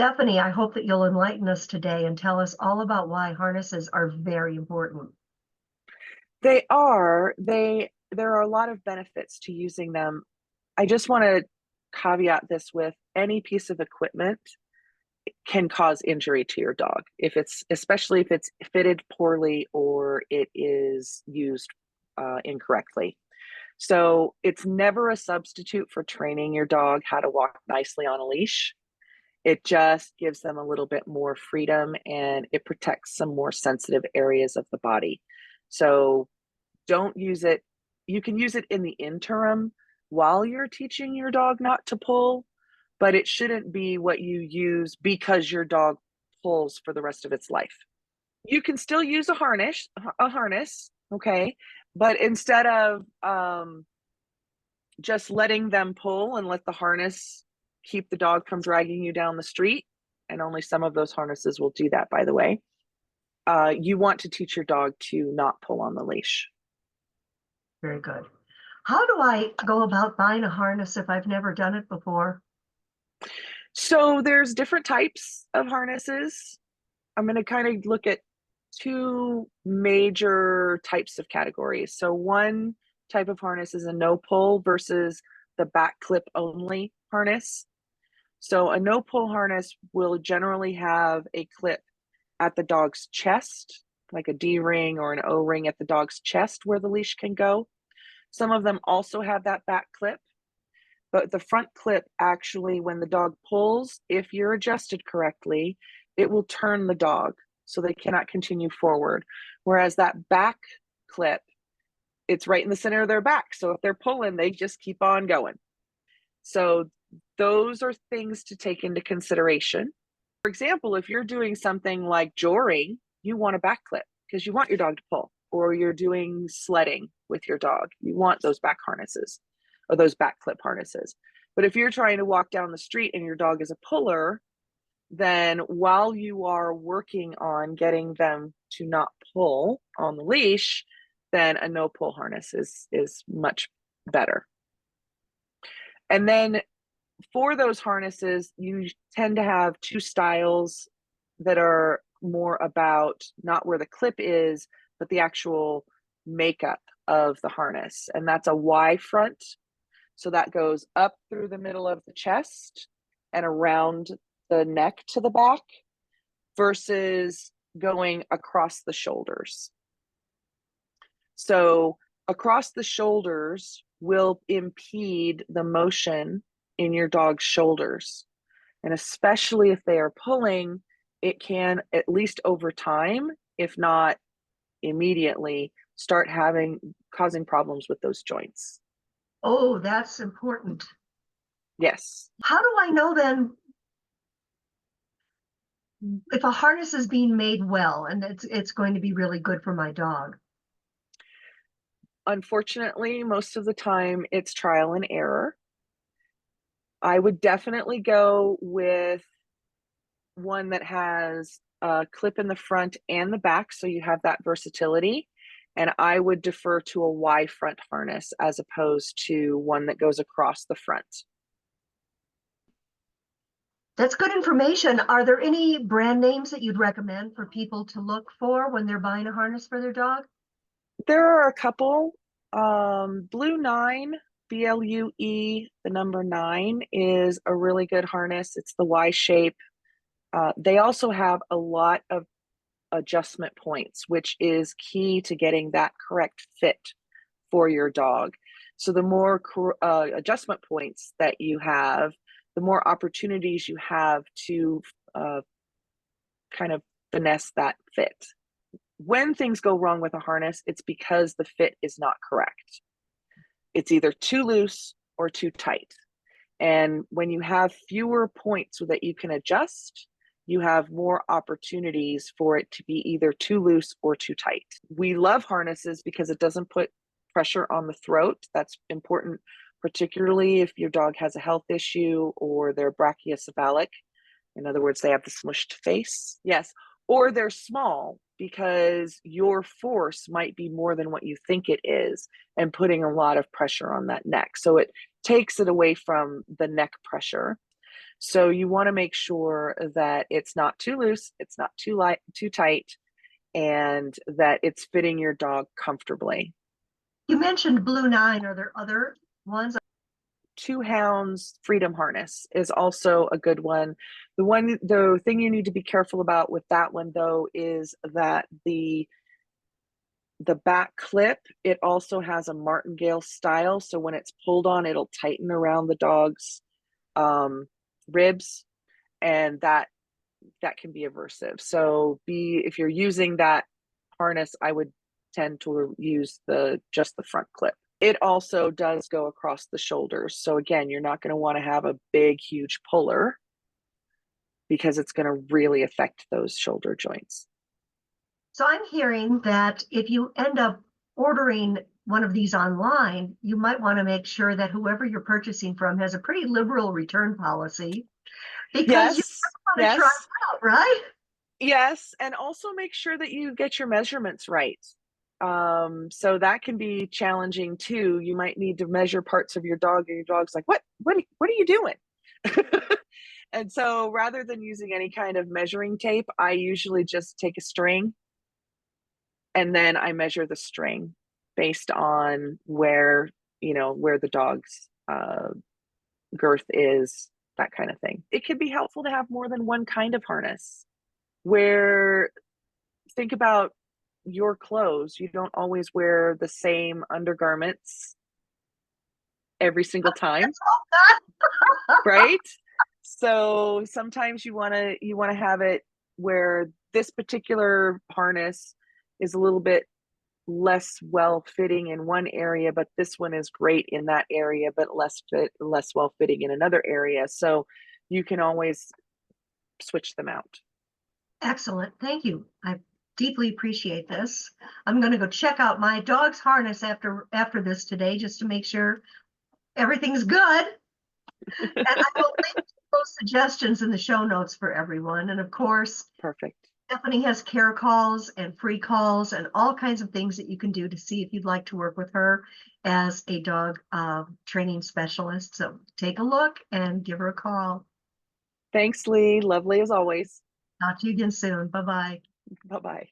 Stephanie, I hope that you'll enlighten us today and tell us all about why harnesses are very important. They are. There are a lot of benefits to using them. I just want to caveat this with any piece of equipment can cause injury to your dog if it's especially if it's fitted poorly or it is used incorrectly. So it's never a substitute for training your dog how to walk nicely on a leash. It just gives them a little bit more freedom and it protects some more sensitive areas of the body. So don't use it. You can use it in the interim while you're teaching your dog not to pull, but it shouldn't be what you use because your dog pulls for the rest of its life. You can still use a harness, okay? But instead of just letting them pull and let the harness keep the dog from dragging you down the street, and only some of those harnesses will do that, by the way, you want to teach your dog to not pull on the leash. Very good. How do I go about buying a harness if I've never done it before? So there's different types of harnesses. I'm going to kind of look at two major types of categories. So one type of harness is a no pull versus the back clip only harness. So a no pull harness will generally have a clip at the dog's chest, like a D ring or an O ring at the dog's chest where the leash can go. Some of them also have that back clip, but the front clip actually, when the dog pulls, if you're adjusted correctly, it will turn the dog so they cannot continue forward. Whereas that back clip, it's right in the center of their back. So if they're pulling, they just keep on going. So those are things to take into consideration. For example, if you're doing something like joring, you want a back clip because you want your dog to pull, or you're doing sledding with your dog, you want those back harnesses or those back clip harnesses. But if you're trying to walk down the street and your dog is a puller, then while you are working on getting them to not pull on the leash, then a no pull harness is much better. And then for those harnesses, you tend to have two styles that are more about not where the clip is, but the actual makeup of the harness. And that's a Y front. So that goes up through the middle of the chest and around the neck to the back versus going across the shoulders. So across the shoulders will impede the motion in your dog's shoulders. And especially if they are pulling, it can, at least over time, if not immediately, start causing problems with those joints. Oh, that's important. Yes. How do I know then if a harness is being made well and it's going to be really good for my dog? Unfortunately, most of the time it's trial and error. I would definitely go with one that has a clip in the front and the back, so you have that versatility. And I would defer to a Y front harness as opposed to one that goes across the front. That's good information. Are there any brand names that you'd recommend for people to look for when they're buying a harness for their dog? There are a couple. Blue 9, BLUE, the number 9 is a really good harness. It's the Y shape. They also have a lot of adjustment points, which is key to getting that correct fit for your dog. So the more adjustment points that you have, the more opportunities you have to kind of finesse that fit. When things go wrong with a harness, it's because the fit is not correct. It's either too loose or too tight. And when you have fewer points so that you can adjust, you have more opportunities for it to be either too loose or too tight. We love harnesses because it doesn't put pressure on the throat. That's important, particularly if your dog has a health issue or they're brachiocephalic. In other words, they have the smushed face. Yes. Or they're small because your force might be more than what you think it is and putting a lot of pressure on that neck. So it takes it away from the neck pressure. So you want to make sure that it's not too loose, it's not too light, too tight, and that it's fitting your dog comfortably. You mentioned Blue Nine. Are there other ones? Two Hounds Freedom Harness is also a good one. The thing you need to be careful about with that one though is that the back clip, it also has a martingale style, so when it's pulled on, it'll tighten around the dog's ribs, and that can be aversive. So if you're using that harness, I would tend to use just the front clip. It also does go across the shoulders. So again, you're not going to want to have a big, huge puller because it's going to really affect those shoulder joints. So I'm hearing that if you end up ordering one of these online, you might want to make sure that whoever you're purchasing from has a pretty liberal return policy, because you Yes, want to try yes, it out, right? yes. And also make sure that you get your measurements right. So that can be challenging too. You might need to measure parts of your dog, and your dog's like, what are you doing? And so rather than using any kind of measuring tape, I usually just take a string and then I measure the string based on where the dog's girth is, that kind of thing. It can be helpful to have more than one kind of harness. Where think about your clothes, you don't always wear the same undergarments every single time, right? So sometimes you want to have it where this particular harness is a little bit less well fitting in one area, but this one is great in that area, but less well fitting in another area. So you can always switch them out. Excellent. Thank you. I deeply appreciate this. I'm going to go check out my dog's harness after this today, just to make sure everything's good. And I will link to those suggestions in the show notes for everyone. And of course, Perfect. Stephanie has care calls and free calls and all kinds of things that you can do to see if you'd like to work with her as a dog training specialist. So take a look and give her a call. Thanks, Lee. Lovely as always. Talk to you again soon. Bye-bye. Bye-bye.